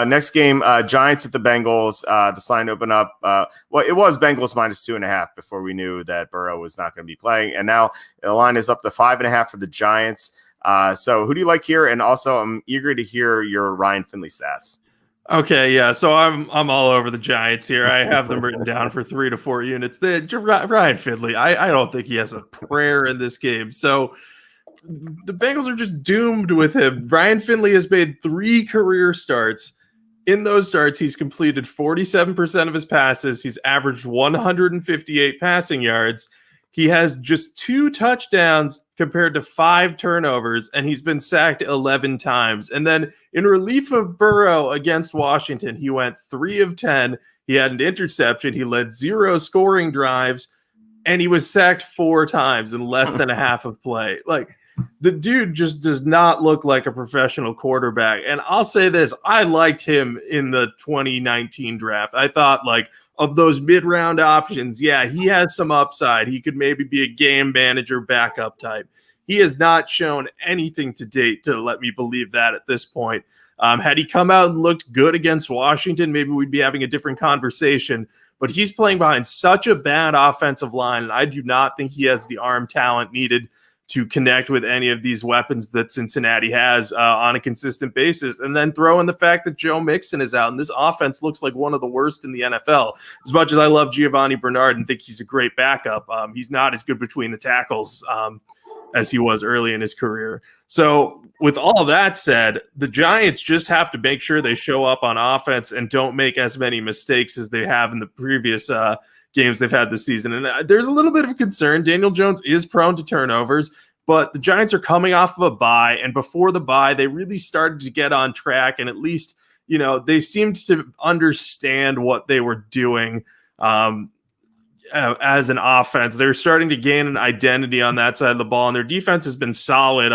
Next game, Giants at the Bengals. The line opened up. Well, it was Bengals -2.5 before we knew that Burrow was not going to be playing. And now the line is up to 5.5 for the Giants. So who do you like here? And also, I'm eager to hear your Ryan Finley stats. Okay, yeah. So I'm all over the Giants here. I have them written down for 3 to 4 units. Ryan Finley, I don't think he has a prayer in this game. So the Bengals are just doomed with him. Ryan Finley has made 3 career starts. In those starts, he's completed 47% of his passes. He's averaged 158 passing yards. He has just 2 touchdowns compared to 5 turnovers, and he's been sacked 11 times. And then in relief of Burrow against Washington, he went 3 of 10. He had an interception. He led 0 scoring drives, and he was sacked 4 times in less than a half of play. Like, the dude just does not look like a professional quarterback. And I'll say this, I liked him in the 2019 draft. I thought, like, of those mid-round options, yeah, he has some upside. He could maybe be a game manager backup type. He has not shown anything to date to let me believe that at this point. Had he come out and looked good against Washington, maybe we'd be having a different conversation. But he's playing behind such a bad offensive line, and I do not think he has the arm talent needed to connect with any of these weapons that Cincinnati has on a consistent basis. And then throw in the fact that Joe Mixon is out, and this offense looks like one of the worst in the NFL. As much as I love Giovanni Bernard and think he's a great backup, he's not as good between the tackles as he was early in his career. So with all that said, the Giants just have to make sure they show up on offense and don't make as many mistakes as they have in the previous games they've had this season. And there's a little bit of concern. Daniel Jones is prone to turnovers, but the Giants are coming off of a bye, and before the bye, they really started to get on track, and at least, you know, they seemed to understand what they were doing as an offense. They're starting to gain an identity on that side of the ball, and their defense has been solid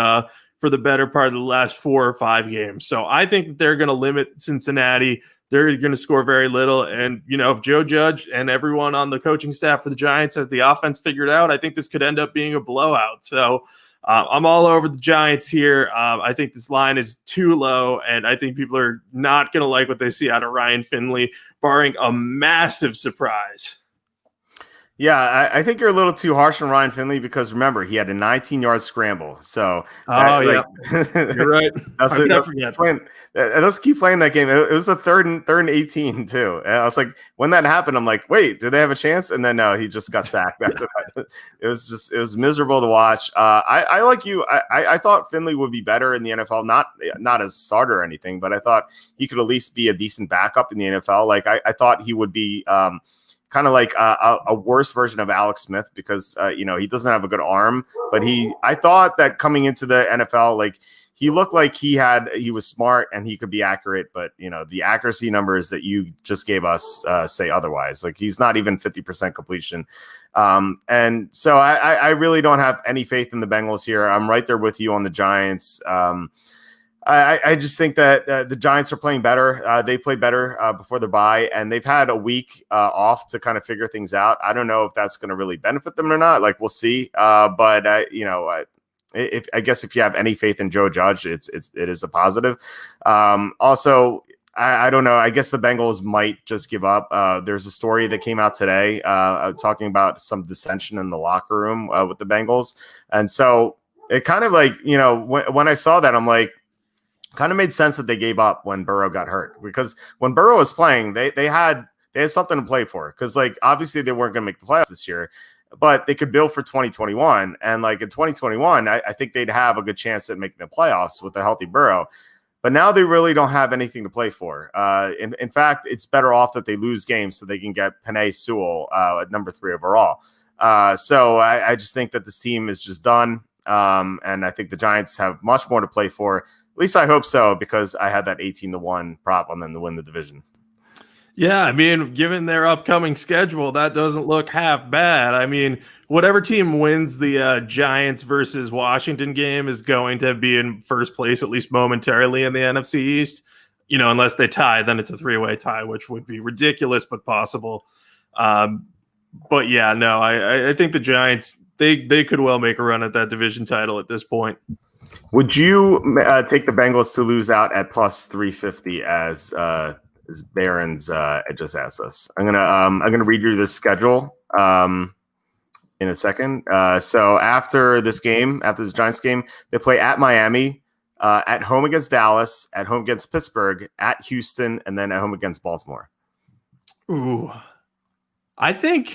for the better part of the last 4 or 5 games. So I think that they're going to limit Cincinnati. They're going to score very little. And, you know, if Joe Judge and everyone on the coaching staff for the Giants has the offense figured out, I think this could end up being a blowout. So I'm all over the Giants here. I think this line is too low, and I think people are not going to like what they see out of Ryan Finley, barring a massive surprise. Yeah, I think you're a little too harsh on Ryan Finley because remember, he had a 19-yard scramble. So, yeah, you're right. Let's keep playing that game. It was a third and 18 too. And I was like, when that happened, I'm like, wait, do they have a chance? And then no, he just got sacked. It was miserable to watch. I like you. I thought Finley would be better in the NFL, not as starter or anything, but I thought he could at least be a decent backup in the NFL. Like I thought he would be. Kind of like a worse version of Alex Smith because, he doesn't have a good arm, but I thought that coming into the NFL, like he looked like he was smart and he could be accurate, but the accuracy numbers that you just gave us say otherwise. Like he's not even 50% completion. And so I really don't have any faith in the Bengals here. I'm right there with you on the Giants. I just think that the Giants are playing better. They played better before the bye, and they've had a week off to kind of figure things out. I don't know if that's going to really benefit them or not. Like we'll see. But I guess if you have any faith in Joe Judge, it is a positive. Also, I don't know. I guess the Bengals might just give up. There's a story that came out today talking about some dissension in the locker room with the Bengals, and so it kind of like when I saw that, I'm like. Kind of made sense that they gave up when Burrow got hurt because when Burrow was playing, they had something to play for because like obviously they weren't going to make the playoffs this year, but they could build for 2021 and like in 2021 I think they'd have a good chance at making the playoffs with a healthy Burrow, but now they really don't have anything to play for. In fact, it's better off that they lose games so they can get Penei Sewell at number 3 overall. So I just think that this team is just done, and I think the Giants have much more to play for. At least I hope so, because I had that 18-1 prop on them to win the division. Yeah, I mean, given their upcoming schedule, that doesn't look half bad. I mean, whatever team wins the Giants versus Washington game is going to be in first place, at least momentarily, in the NFC East. Unless they tie, then it's a 3-way tie, which would be ridiculous but possible. But yeah, no, I think the Giants, they could well make a run at that division title at this point. Would you take the Bengals to lose out at plus 350 as Barron's just asked us? I'm gonna read you the schedule in a second. So after this Giants game, they play at Miami, at home against Dallas, at home against Pittsburgh, at Houston, and then at home against Baltimore. Ooh, I think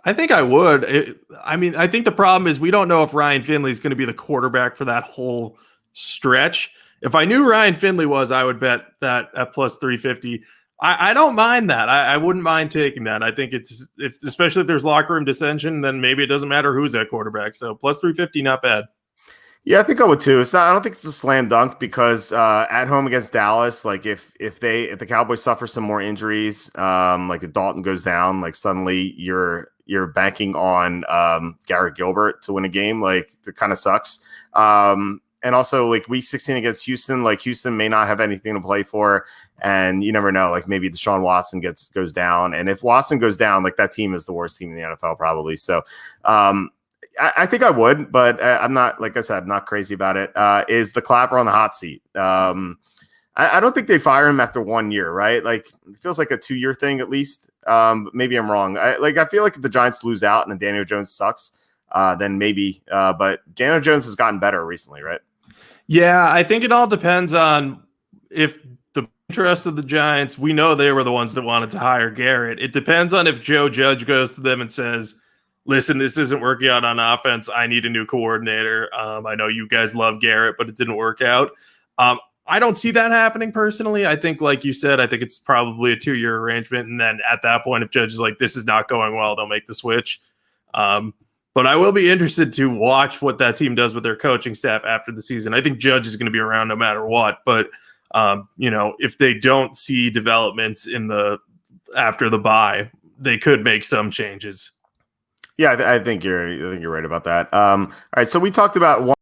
I would. I think the problem is we don't know if Ryan Finley is going to be the quarterback for that whole stretch. If I knew Ryan Finley was, I would bet that at plus 350. I don't mind that. I wouldn't mind taking that. I think especially if there's locker room dissension, then maybe it doesn't matter who's at quarterback. So plus 350, not bad. Yeah, I think I would too. I don't think it's a slam dunk because at home against Dallas, like if the Cowboys suffer some more injuries, like if Dalton goes down, like suddenly you're banking on Garrett Gilbert to win a game. Like it kind of sucks. And also like week 16 against Houston, like Houston may not have anything to play for. And you never know, like maybe Deshaun Watson goes down. And if Watson goes down, like that team is the worst team in the NFL probably. So I think I would, but I'm not, like I said, not crazy about it. Is the Clapper on the hot seat? I don't think they fire him after 1 year, right? Like it feels like a 2-year thing at least. Maybe I'm wrong. I feel like if the Giants lose out and Daniel Jones sucks, then maybe. But Daniel Jones has gotten better recently, right? Yeah, I think it all depends on if the interest of the Giants. We know they were the ones that wanted to hire Garrett. It depends on if Joe Judge goes to them and says, listen, this isn't working out on offense. I need a new coordinator. I know you guys love Garrett, but it didn't work out. I don't see that happening personally. I think, like you said, I think it's probably a 2-year arrangement. And then at that point, if Judge is like, this is not going well, they'll make the switch. But I will be interested to watch what that team does with their coaching staff after the season. I think Judge is going to be around no matter what. But, if they don't see developments after the bye, they could make some changes. Yeah, I think you're right about that. All right, so we talked about